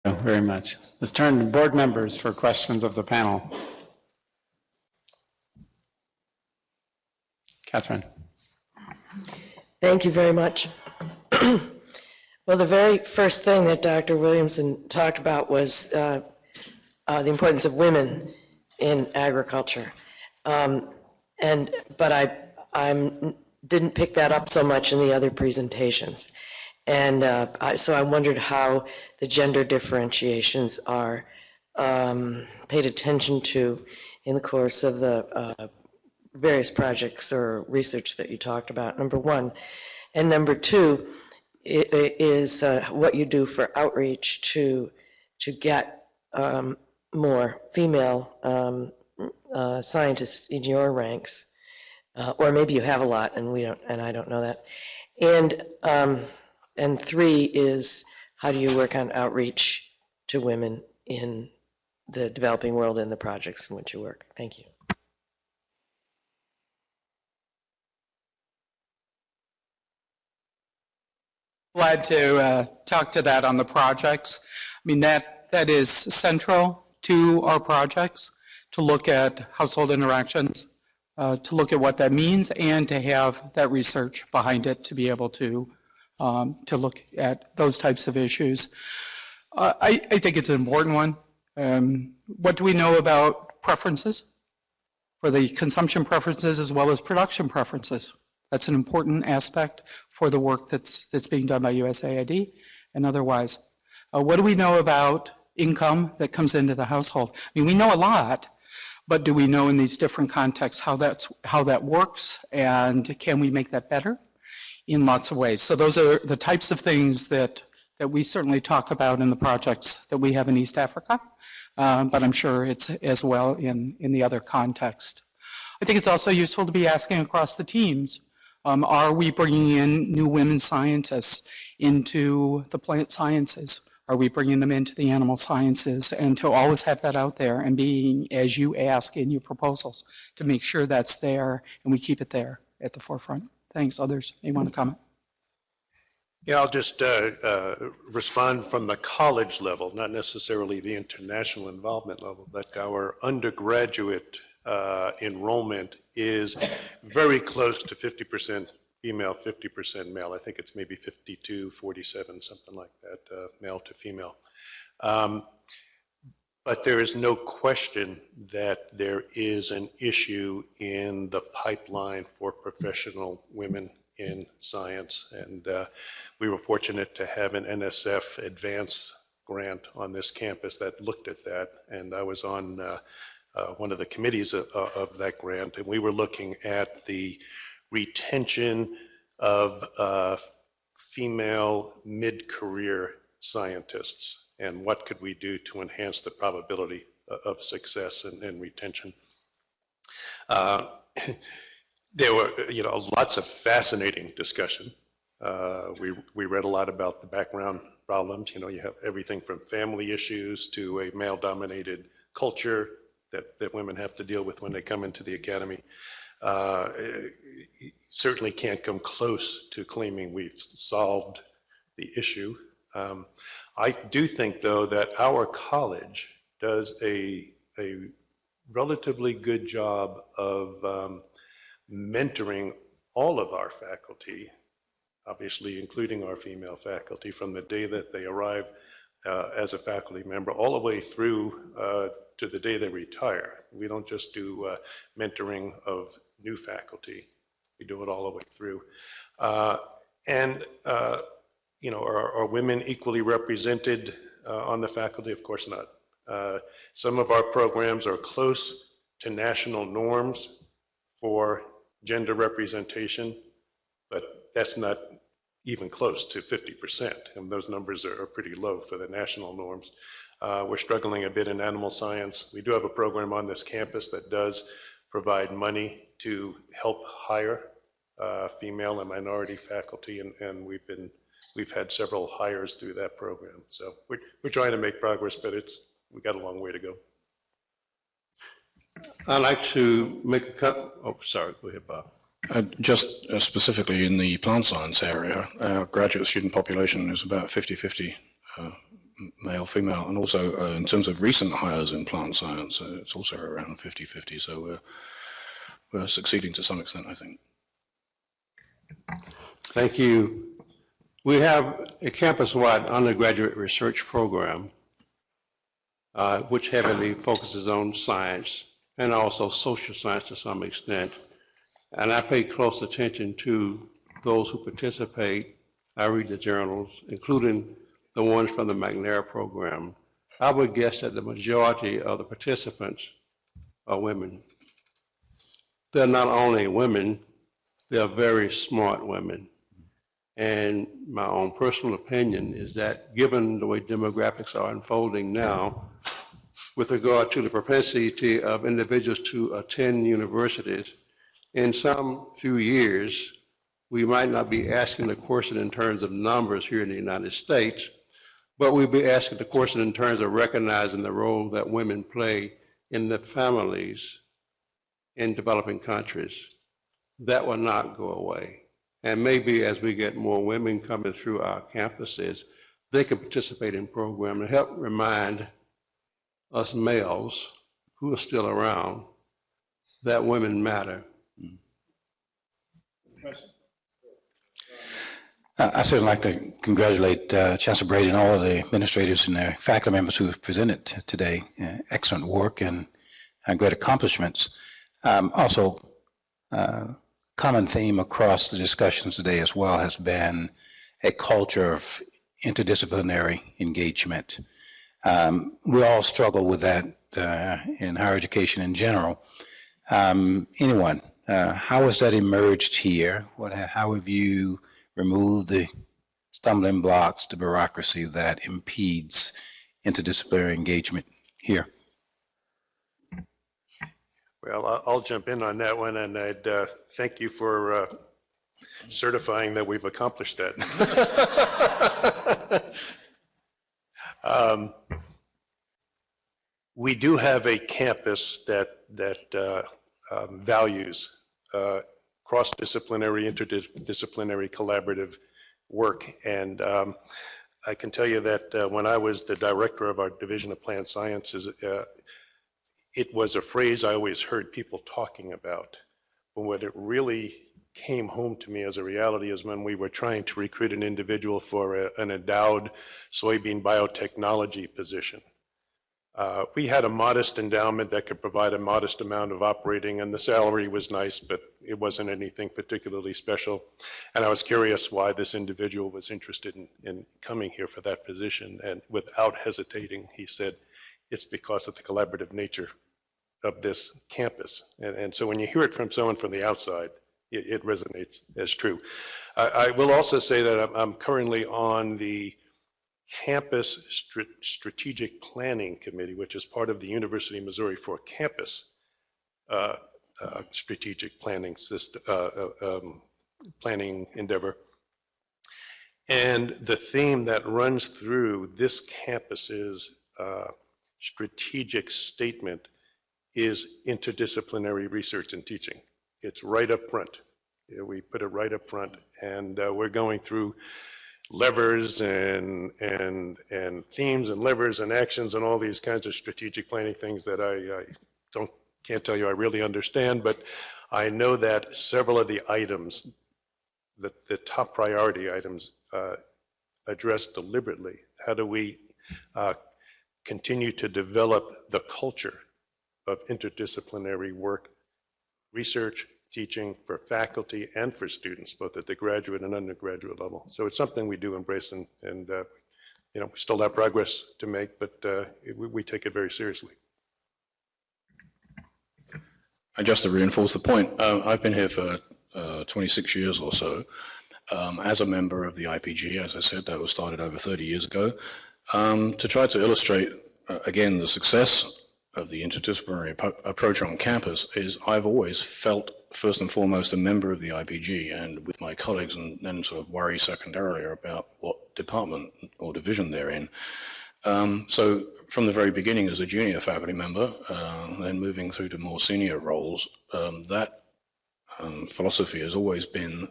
Thank you very much. Let's turn to board members for questions of the panel. Catherine. Thank you very much. Well, the very first thing that Dr. Williamson talked about was the importance of women in agriculture. But I didn't pick that up so much in the other presentations. And so I wondered how the gender differentiations are paid attention to in the course of the various projects or research that you talked about, number one. And number two is what you do for outreach to get more female scientists in your ranks, or maybe you have a lot and we don't, and I don't know that. And three is how do you work on outreach to women in the developing world in the projects in which you work? Thank you. Glad to talk to that on the projects. I mean, that is central to our projects, to look at household interactions, to look at what that means, and to have that research behind it to be able to look at those types of issues. I think it's an important one. What do we know about preferences? For the consumption preferences as well as production preferences. That's an important aspect for the work that's being done by USAID and otherwise. What do we know about income that comes into the household? I mean, we know a lot, but do we know in these different contexts how that works, and can we make that better? In lots of ways. So those are the types of things that we certainly talk about in the projects that we have in East Africa, but I'm sure it's as well in the other context. I think it's also useful to be asking across the teams, are we bringing in new women scientists into the plant sciences? Are we bringing them into the animal sciences? And to always have that out there and being, as you ask in your proposals, to make sure that's there and we keep it there at the forefront. Thanks. Others may want to comment. Yeah, I'll just respond from the college level, not necessarily the international involvement level, but our undergraduate enrollment is very close to 50% female, 50% male. I think it's maybe 52, 47, something like that, male to female. But there is no question that there is an issue in the pipeline for professional women in science. And we were fortunate to have an NSF Advance grant on this campus that looked at that. And I was on one of the committees of that grant, and we were looking at the retention of female mid-career scientists and what could we do to enhance the probability of success and retention. There were, lots of fascinating discussion. We read a lot about the background problems. You have everything from family issues to a male-dominated culture that women have to deal with when they come into the academy. Certainly can't come close to claiming we've solved the issue. I do think, though, that our college does a relatively good job of mentoring all of our faculty, obviously including our female faculty, from the day that they arrive as a faculty member all the way through to the day they retire. We don't just do mentoring of new faculty. We do it all the way through. Are women equally represented on the faculty? Of course not. Some of our programs are close to national norms for gender representation, but that's not even close to 50%, and those numbers are pretty low for the national norms. We're struggling a bit in animal science. We do have a program on this campus that does provide money to help hire female and minority faculty, and we've had several hires through that program. So we're trying to make progress, but we got a long way to go. I'd like to make a cut. Oh, sorry. Go ahead, Bob. Just specifically in the plant science area, our graduate student population is about 50-50 male, female, and also in terms of recent hires in plant science, it's also around 50-50. So we're succeeding to some extent, I think. Thank you. We have a campus-wide undergraduate research program, which heavily focuses on science and also social science to some extent. And I pay close attention to those who participate. I read the journals, including the ones from the McNair program. I would guess that the majority of the participants are women. They're not only women, they're very smart women. And my own personal opinion is that given the way demographics are unfolding now, with regard to the propensity of individuals to attend universities, in some few years, we might not be asking the question in terms of numbers here in the United States, but we'll be asking the question in terms of recognizing the role that women play in the families in developing countries. That will not go away. And maybe as we get more women coming through our campuses, they can participate in programs and help remind us males who are still around that women matter. I certainly like to congratulate Chancellor Brady and all of the administrators and their faculty members who have presented today. Excellent work and great accomplishments. Also, common theme across the discussions today as well has been a culture of interdisciplinary engagement. We all struggle with that in higher education in general. Anyone, how has that emerged here? How have you removed the stumbling blocks, the bureaucracy that impedes interdisciplinary engagement here? Well, I'll jump in on that one, and I'd thank you for certifying that we've accomplished that. We do have a campus that values cross-disciplinary, interdisciplinary, collaborative work, and I can tell you that when I was the director of our Division of Plant Sciences, it was a phrase I always heard people talking about, but when it really came home to me as a reality is when we were trying to recruit an individual for an endowed soybean biotechnology position. We had a modest endowment that could provide a modest amount of operating, and the salary was nice, but it wasn't anything particularly special. And I was curious why this individual was interested in coming here for that position, and without hesitating, he said, it's because of the collaborative nature of this campus. And so when you hear it from someone from the outside, it resonates as true. I will also say that I'm currently on the Campus Strategic Planning Committee, which is part of the University of Missouri for Campus Strategic Planning System, planning endeavor. And the theme that runs through this campus's strategic statement is interdisciplinary research and teaching. It's right up front. We put it right up front, and we're going through levers and themes and levers and actions and all these kinds of strategic planning things that I can't tell you I really understand, but I know that several of the items, the top priority items, addressed deliberately. How do we continue to develop the culture of interdisciplinary work, research, teaching for faculty and for students, both at the graduate and undergraduate level. So it's something we do embrace, and we still have progress to make, but we take it very seriously. And just to reinforce the point, I've been here for 26 years or so as a member of the IPG. As I said, that was started over 30 years ago, to try to illustrate, again, the success of the interdisciplinary approach on campus is I've always felt first and foremost a member of the IPG, and with my colleagues, and then sort of worry secondarily about what department or division they're in. So from the very beginning as a junior faculty member, then moving through to more senior roles, that philosophy has always been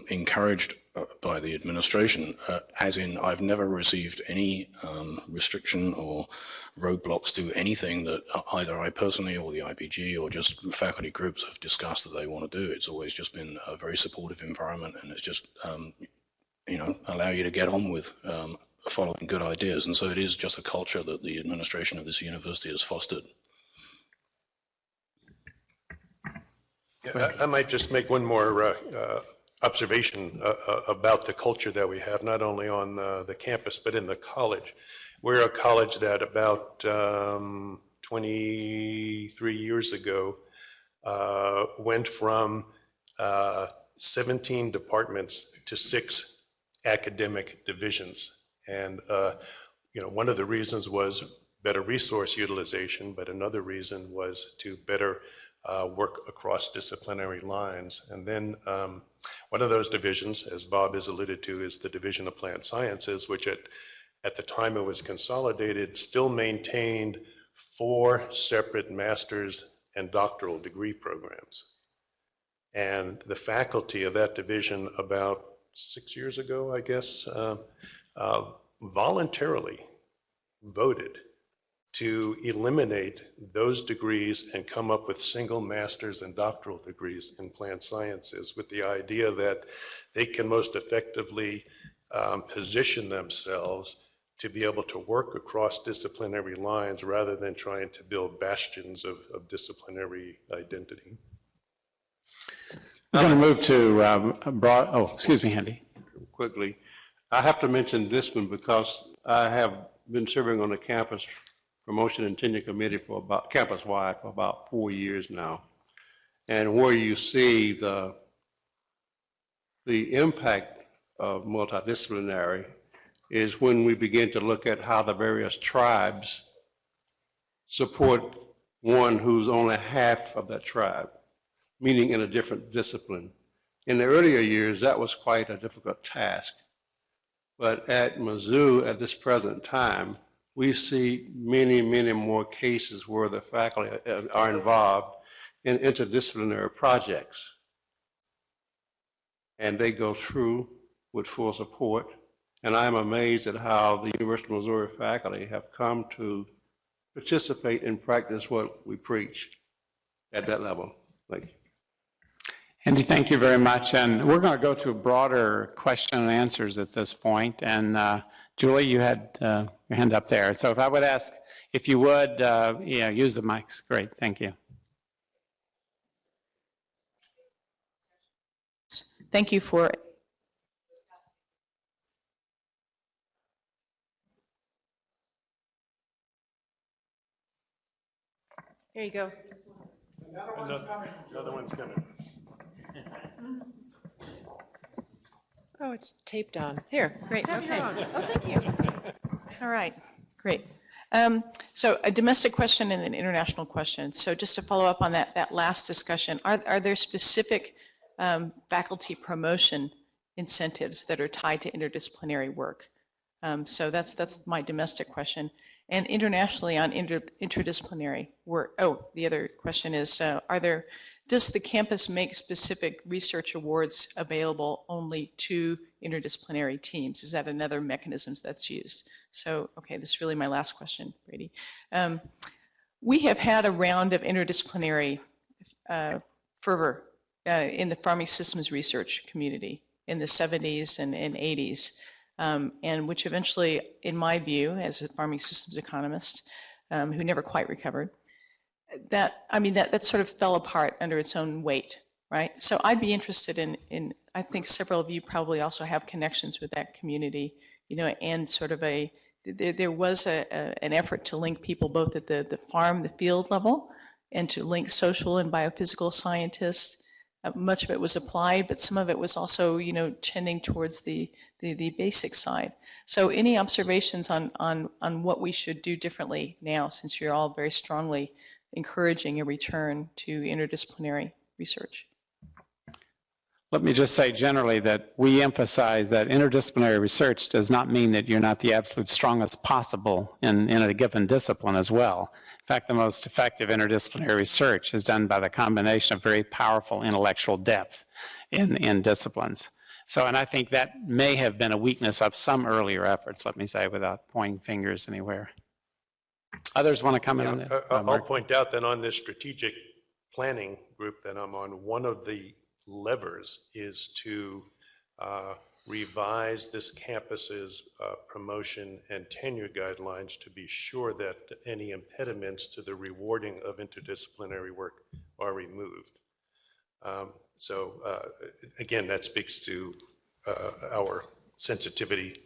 encouraged by the administration, as in I've never received any restriction or roadblocks to anything that either I personally or the IPG or just faculty groups have discussed that they want to do. It's always just been a very supportive environment, and it's just, allow you to get on with following good ideas. And so it is just a culture that the administration of this university has fostered. I might just make one more observation about the culture that we have, not only on the campus, but in the college. We're a college that about 23 years ago went from 17 departments to 6 academic divisions. And, one of the reasons was better resource utilization, but another reason was to better work across disciplinary lines. And then one of those divisions, as Bob has alluded to, is the Division of Plant Sciences, which at the time it was consolidated, still maintained 4 separate master's and doctoral degree programs. And the faculty of that division about 6 years ago, I guess, voluntarily voted to eliminate those degrees and come up with single master's and doctoral degrees in plant sciences, with the idea that they can most effectively position themselves to be able to work across disciplinary lines rather than trying to build bastions of disciplinary identity. I'm going to move to excuse me, Andy. Quickly, I have to mention this one because I have been serving on the campus promotion and tenure committee for about campus-wide for about 4 years now, and where you see the impact of multidisciplinary is when we begin to look at how the various tribes support one who's only half of that tribe, meaning in a different discipline. In the earlier years, that was quite a difficult task. But at Mizzou, at this present time, we see many, many more cases where the faculty are involved in interdisciplinary projects. And they go through with full support. And I'm amazed at how the University of Missouri faculty have come to participate and practice what we preach at that level. Thank you. Andy, thank you very much. And we're going to go to a broader question and answers at this point. And Julie, you had your hand up there. So if I would ask, if you would, use the mics. Great, thank you. Thank you for There you go. Another one's coming. Oh, it's taped on. Here, great, okay. Oh, thank you. All right, great. So a domestic question and an international question. So just to follow up on that last discussion, are there specific faculty promotion incentives that are tied to interdisciplinary work? So that's my domestic question. And internationally on interdisciplinary work, the other question is, does the campus make specific research awards available only to interdisciplinary teams? Is that another mechanism that's used? So, okay, this is really my last question, Brady. We have had a round of interdisciplinary fervor in the farming systems research community in the 70s and 80s. And which eventually, in my view, as a farming systems economist, who never quite recovered, that sort of fell apart under its own weight, right? So I'd be interested in I think several of you probably also have connections with that community, and sort of there was an effort to link people both at the farm, the field level, and to link social and biophysical scientists. Much of it was applied, but some of it was also, tending towards the basic side. So any observations on what we should do differently now, since you're all very strongly encouraging a return to interdisciplinary research? Let me just say generally that we emphasize that interdisciplinary research does not mean that you're not the absolute strongest possible in a given discipline as well. In fact, the most effective interdisciplinary research is done by the combination of very powerful intellectual depth in disciplines. So, and I think that may have been a weakness of some earlier efforts, let me say, without pointing fingers anywhere. Others want to comment on that? I'll point out that on this strategic planning group that I'm on, one of the levers is to revise this campus's promotion and tenure guidelines to be sure that any impediments to the rewarding of interdisciplinary work are removed. So again, that speaks to our sensitivity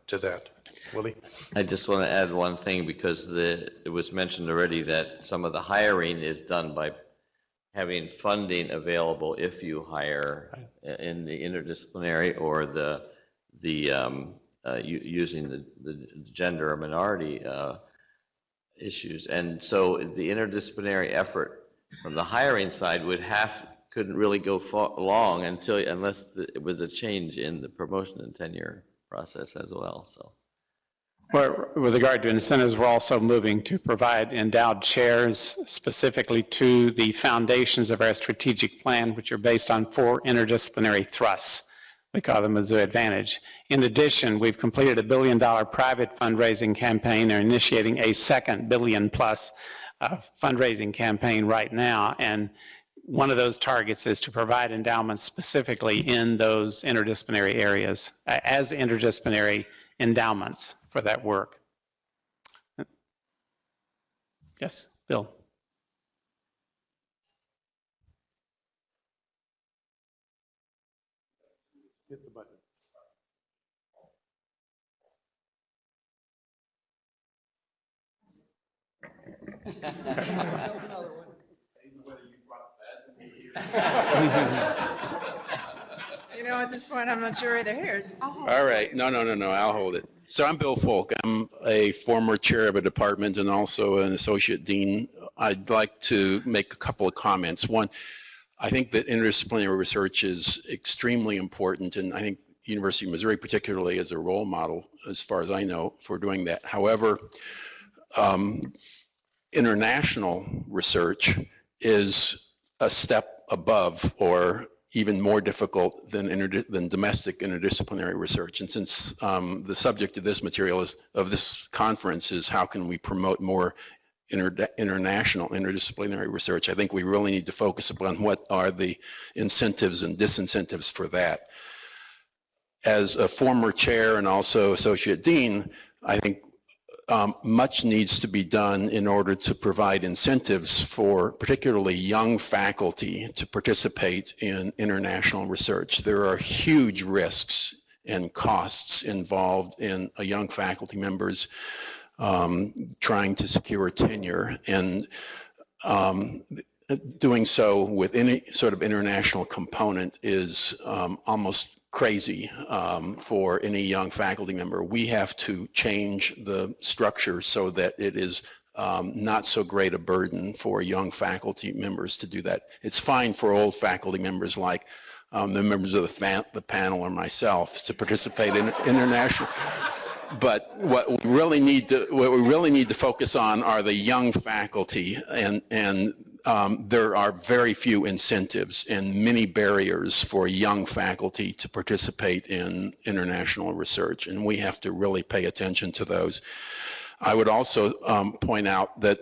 to that. Willie? I just want to add one thing, because it was mentioned already that some of the hiring is done by having funding available if you hire in the interdisciplinary or using the gender or minority issues. And so the interdisciplinary effort from the hiring side couldn't really go long unless it was a change in the promotion and tenure process as well. So. Well, with regard to incentives, we're also moving to provide endowed chairs specifically to the foundations of our strategic plan, which are based on 4 interdisciplinary thrusts. We call them Mizzou Advantage. In addition, we've completed a $1 billion private fundraising campaign. They're initiating a second $1 billion+ fundraising campaign right now. And one of those targets is to provide endowments specifically in those interdisciplinary areas as interdisciplinary endowments for that work. Yes, Bill. Hit the button. You know, at this point, I'm not sure either. Here, All right. No, I'll hold it. So I'm Bill Folk. I'm a former chair of a department and also an associate dean. I'd like to make a couple of comments. One, I think that interdisciplinary research is extremely important, and I think University of Missouri particularly is a role model, as far as I know, for doing that. However, international research is a step above or even more difficult than domestic interdisciplinary research. And since the subject of this material of this conference is how can we promote more international interdisciplinary research, I think we really need to focus upon what are the incentives and disincentives for that. As a former chair and also associate dean, I think much needs to be done in order to provide incentives for particularly young faculty to participate in international research. There are huge risks and costs involved in a young faculty member's trying to secure tenure, and doing so with any sort of international component is almost crazy for any young faculty member. We have to change the structure so that it is not so great a burden for young faculty members to do that. It's fine for old faculty members like the members of the panel or myself to participate in international. But what we really need to focus on are the young faculty, and there are very few incentives and many barriers for young faculty to participate in international research, and we have to really pay attention to those. I would also point out that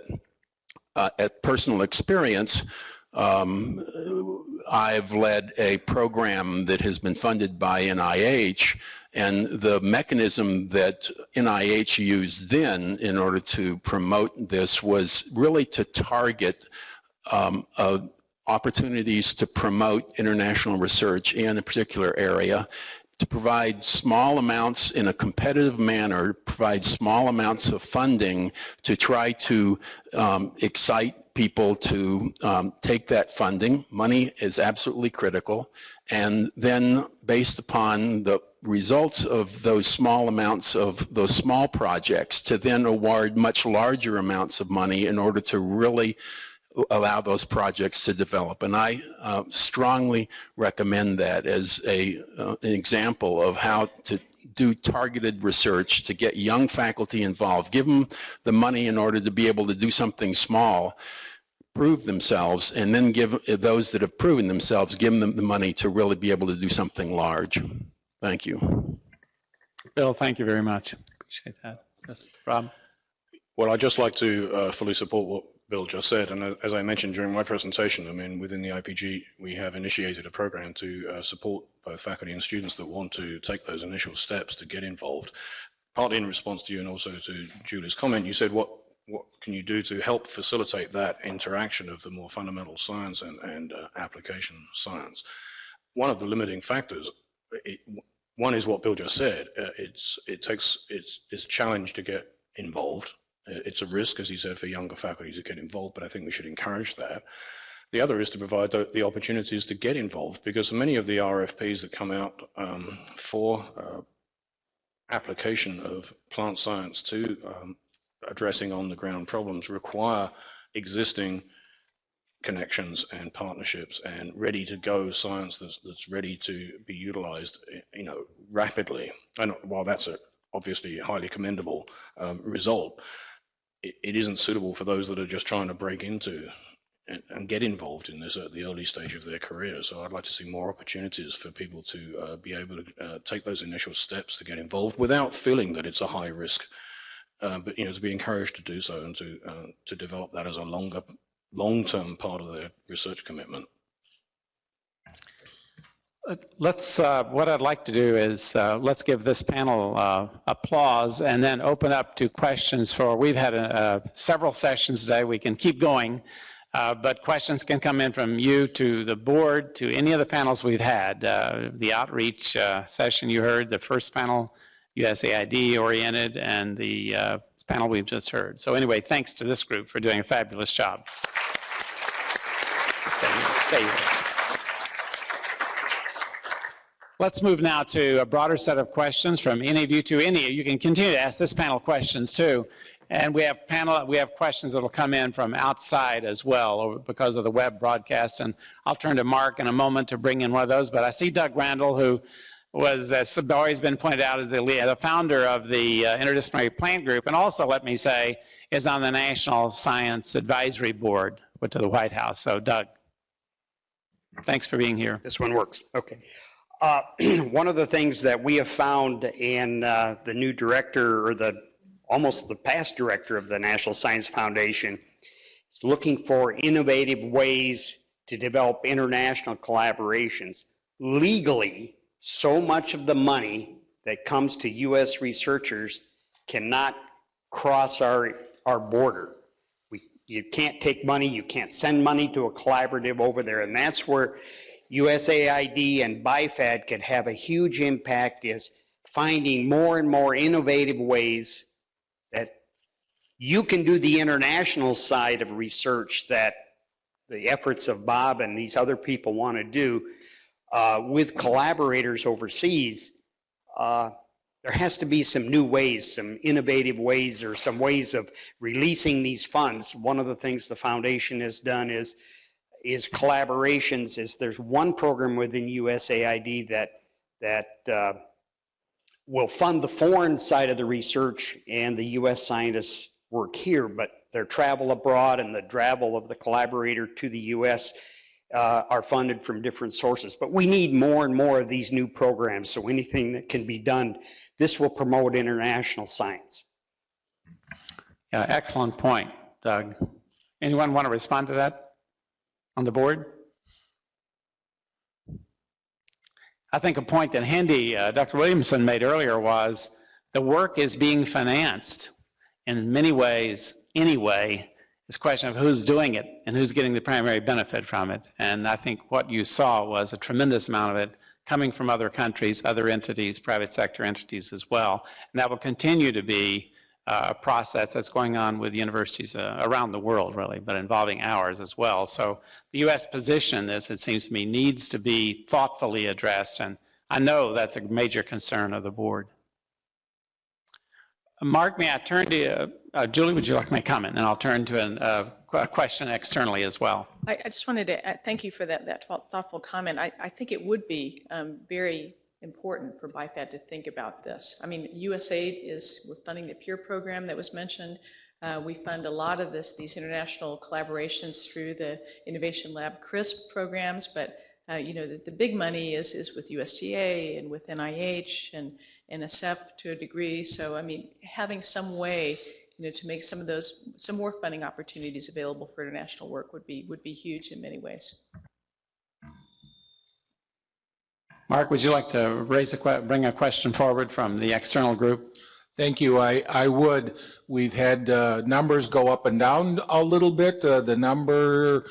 at personal experience, I've led a program that has been funded by NIH, and the mechanism that NIH used then in order to promote this was really to target opportunities to promote international research in a particular area, to provide small amounts in a competitive manner, provide small amounts of funding to try to excite people to take that funding. Money is absolutely critical. And then based upon the results of those small amounts of those small projects, to then award much larger amounts of money in order to really allow those projects to develop. And I strongly recommend that as an example of how to do targeted research to get young faculty involved, give them the money in order to be able to do something small, prove themselves, and then give those that have proven themselves, give them the money to really be able to do something large. Thank you. Bill, thank you very much. Appreciate that. Yes, Rob? Well, I'd just like to fully support what Bill just said. And as I mentioned during my presentation, I mean, within the IPG, we have initiated a program to support both faculty and students that want to take those initial steps to get involved. Partly in response to you and also to Julie's comment, you said, what can you do to help facilitate that interaction of the more fundamental science and application science? One of the limiting factors, one is what Bill just said. It's a challenge to get involved. It's a risk, as he said, for younger faculty to get involved, but I think we should encourage that. The other is to provide the opportunities to get involved, because many of the RFPs that come out for application of plant science to addressing on-the-ground problems require existing connections and partnerships and ready-to-go science that's ready to be utilized, rapidly. And while that's obviously a highly commendable result, it isn't suitable for those that are just trying to break into and get involved in this at the early stage of their career. So I'd like to see more opportunities for people to be able to take those initial steps to get involved without feeling that it's a high risk, but to be encouraged to do so and to develop that as a long-term part of their research commitment. What I'd like to do is let's give this panel applause and then open up to questions we've had several sessions today. We can keep going, but questions can come in from you to the board, to any of the panels we've had. The outreach session you heard, the first panel, USAID oriented, and the panel we've just heard. So anyway, thanks to this group for doing a fabulous job. Let's move now to a broader set of questions from any of you to any of you. You can continue to ask this panel questions too. And we have questions that will come in from outside as well because of the web broadcast. And I'll turn to Mark in a moment to bring in one of those. But I see Doug Randall, who was, as always been pointed out, as the founder of the Interdisciplinary Plant Group, and also, let me say, is on the National Science Advisory Board to the White House. So, Doug, thanks for being here. This one works. Okay. One of the things that we have found in the new director, or almost the past director of the National Science Foundation, is looking for innovative ways to develop international collaborations. Legally, so much of the money that comes to U.S. researchers cannot cross our border. You can't take money, you can't send money to a collaborative over there, and that's where USAID and BIFAD could have a huge impact, is finding more and more innovative ways that you can do the international side of research that the efforts of Bob and these other people want to do with collaborators overseas. There has to be some new ways, some innovative ways, or some ways of releasing these funds. One of the things the foundation has done is collaborations. There's one program within USAID that will fund the foreign side of the research, and the U.S. scientists work here, but their travel abroad and the travel of the collaborator to the U.S. Are funded from different sources. But we need more and more of these new programs, so anything that can be done, this will promote international science. Yeah, excellent point, Doug. Anyone want to respond to that on the board? I think a point that Dr. Williamson made earlier was the work is being financed in many ways anyway. It's a question of who's doing it and who's getting the primary benefit from it. And I think what you saw was a tremendous amount of it coming from other countries, other entities, private sector entities as well. And that will continue to be a process that's going on with universities around the world, really, but involving ours as well. So the U.S. position in this, it seems to me, needs to be thoughtfully addressed. And I know that's a major concern of the board. Mark, may I turn to you? Julie, would you like to make a comment? And I'll turn to a question externally as well. I just wanted to thank you for that thoughtful comment. I think it would be very important for BIFAD to think about this. I mean, USAID we're funding the PEER program that was mentioned. We fund a lot of these international collaborations through the Innovation Lab CRISP programs, but the big money is with USDA and with NIH and NSF to a degree. So, I mean, having some way, to make some more funding opportunities available for international work would be huge in many ways. Mark, would you like to bring a question forward from the external group? Thank you. I would. We've had numbers go up and down a little bit. The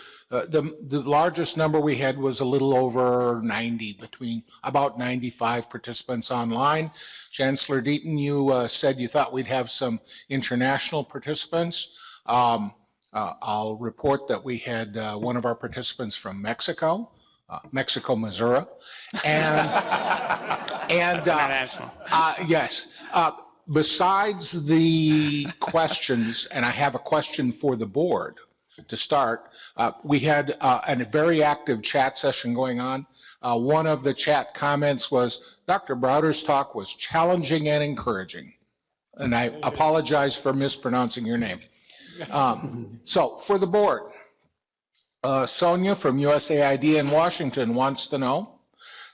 largest number we had was a little over 90, between about 95 participants online. Chancellor Deaton, you said you thought we'd have some international participants. I'll report that we had one of our participants from Mexico. Mexico, Missouri, and international. Yes. Besides the questions, and I have a question for the board to start, we had a very active chat session going on. One of the chat comments was, Dr. Browder's talk was challenging and encouraging. And I apologize for mispronouncing your name. So for the board, Sonia from USAID in Washington wants to know,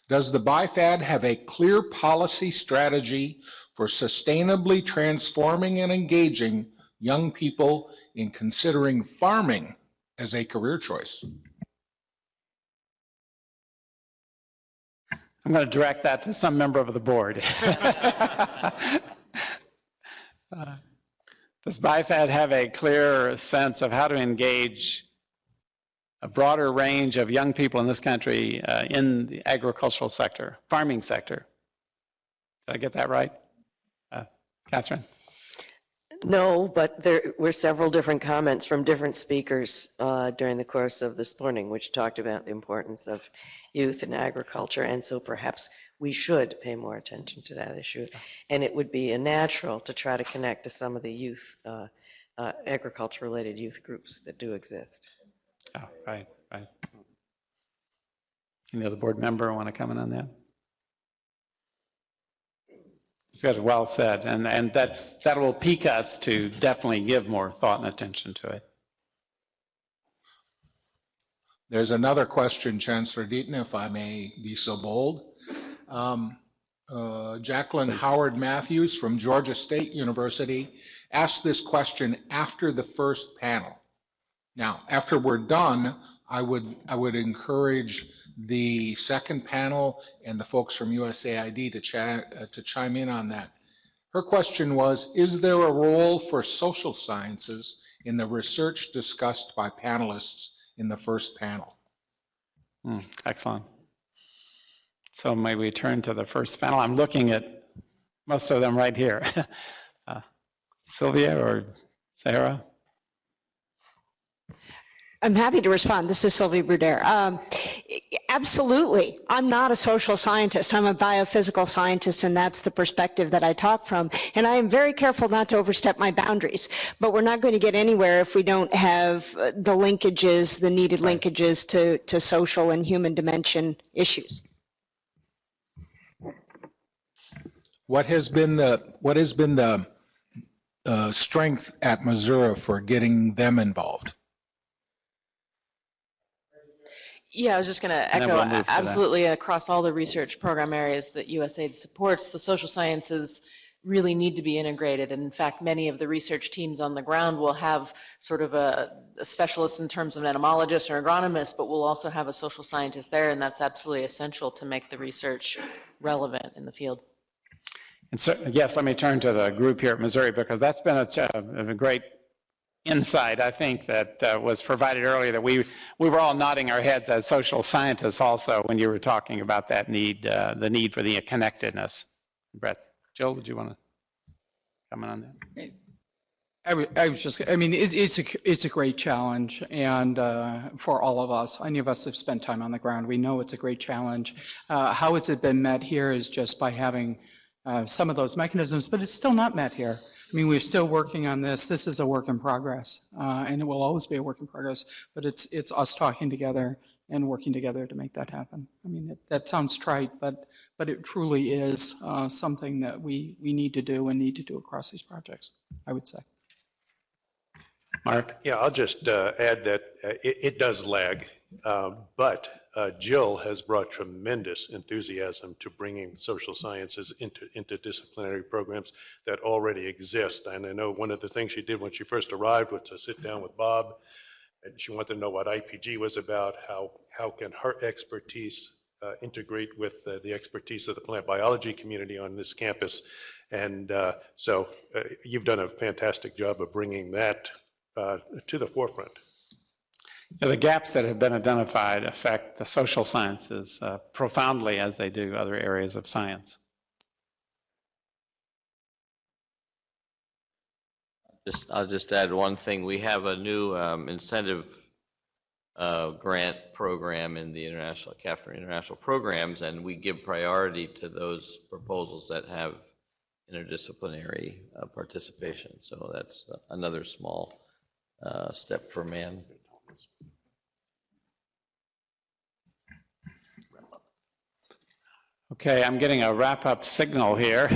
does the BIFAD have a clear policy strategy for sustainably transforming and engaging young people in considering farming as a career choice? I'm going to direct that to some member of the board. Does BIFAD have a clear sense of how to engage a broader range of young people in this country in the agricultural sector, farming sector? Did I get that right? Catherine? No, but there were several different comments from different speakers during the course of this morning, which talked about the importance of youth in agriculture, and so perhaps we should pay more attention to that issue. And it would be a natural to try to connect to some of the youth, agriculture-related youth groups that do exist. Oh, right. Any other board member want to comment on that? It's well said, and that will pique us to definitely give more thought and attention to it. There's another question, Chancellor Deaton, if I may be so bold. Jacqueline Howard Matthews from Georgia State University asked this question after the first panel. Now, after we're done, I would encourage the second panel and the folks from USAID to chime in on that. Her question was, is there a role for social sciences in the research discussed by panelists in the first panel? Excellent. So may we turn to the first panel? I'm looking at most of them right here. Sylvia or Sarah? I'm happy to respond. This is Sylvia Bruder. Absolutely. I'm not a social scientist. I'm a biophysical scientist, and that's the perspective that I talk from. And I am very careful not to overstep my boundaries. But we're not going to get anywhere if we don't have the linkages, the needed linkages to social and human dimension issues. What has been the strength at Missouri for getting them involved? Yeah, I was just going to echo absolutely across all the research program areas that USAID supports, the social sciences really need to be integrated. And in fact, many of the research teams on the ground will have sort of a specialist in terms of an entomologist or agronomist, but we'll also have a social scientist there, and that's absolutely essential to make the research relevant in the field. And so, yes, let me turn to the group here at Missouri, because that's been a great insight, I think, that was provided earlier, that we were all nodding our heads as social scientists also when you were talking about that need, the need for the connectedness. Brett, Jill, would you want to comment on that? It's a great challenge, and for all of us, any of us have spent time on the ground, we know it's a great challenge. How it's been met here is just by having some of those mechanisms, but it's still not met here. I mean, we're still working on this. This is a work in progress, and it will always be a work in progress, but it's us talking together and working together to make that happen. I mean, that sounds trite, but it truly is something that we need to do and need to do across these projects, I would say. Mark? Yeah, I'll just add that it does lag, but Jill has brought tremendous enthusiasm to bringing social sciences into interdisciplinary programs that already exist. And I know one of the things she did when she first arrived was to sit down with Bob, and she wanted to know what IPG was about, how can her expertise integrate with the expertise of the plant biology community on this campus. And so you've done a fantastic job of bringing that to the forefront. The gaps that have been identified affect the social sciences profoundly as they do other areas of science. I'll just add one thing. We have a new incentive grant program in the CAFR International Programs, and we give priority to those proposals that have interdisciplinary participation. So that's another small step for man. Okay, I'm getting a wrap-up signal here.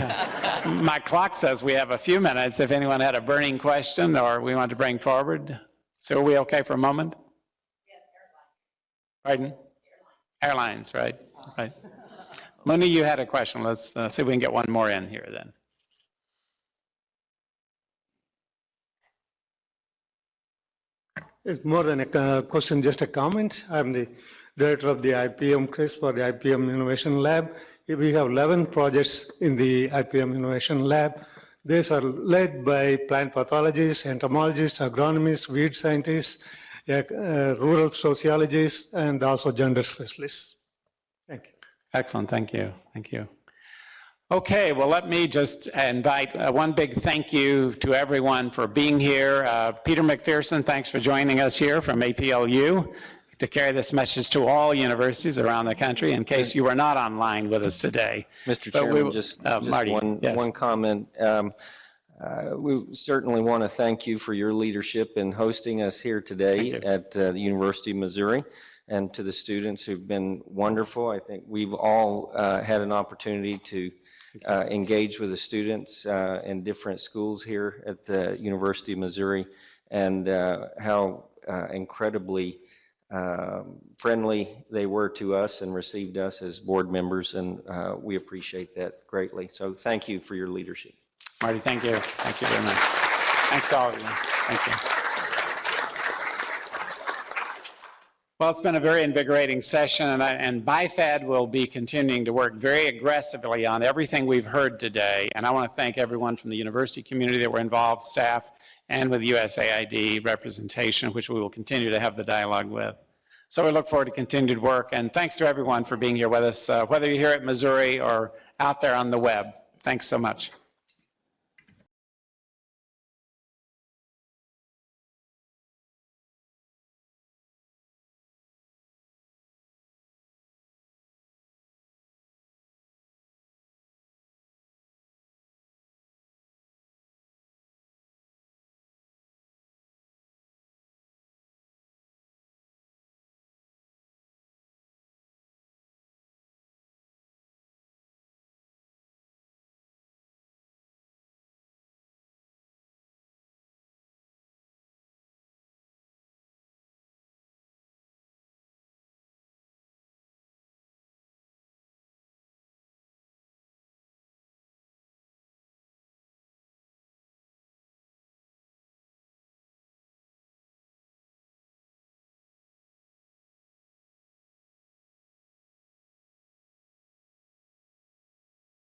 My clock says we have a few minutes if anyone had a burning question or we want to bring forward. So are we okay for a moment? Yes, airlines. Pardon? Airlines, right. Right. Mooney, you had a question. Let's see if we can get one more in here then. It's more than a question, just a comment. I'm the director of the IPM, Chris, for the IPM Innovation Lab. We have 11 projects in the IPM Innovation Lab. These are led by plant pathologists, entomologists, agronomists, weed scientists, rural sociologists, and also gender specialists. Thank you. Excellent, thank you, thank you. Okay, well, let me just invite one big thank you to everyone for being here. Peter McPherson, thanks for joining us here from APLU to carry this message to all universities around the country in case you were not online with us today. Mr. Chairman, just Marty, one comment. We certainly want to thank you for your leadership in hosting us here today at the University of Missouri, and to the students who've been wonderful. I think we've all had an opportunity to engage with the students in different schools here at the University of Missouri, and how incredibly friendly they were to us and received us as board members, and we appreciate that greatly. So thank you for your leadership. Marty, thank you. Thank you very much. Thanks to all of you. Thank you. Well, it's been a very invigorating session, and BIFAD will be continuing to work very aggressively on everything we've heard today. And I want to thank everyone from the university community that were involved, staff, and with USAID representation, which we will continue to have the dialogue with. So we look forward to continued work, and thanks to everyone for being here with us, whether you're here at Missouri or out there on the web. Thanks so much.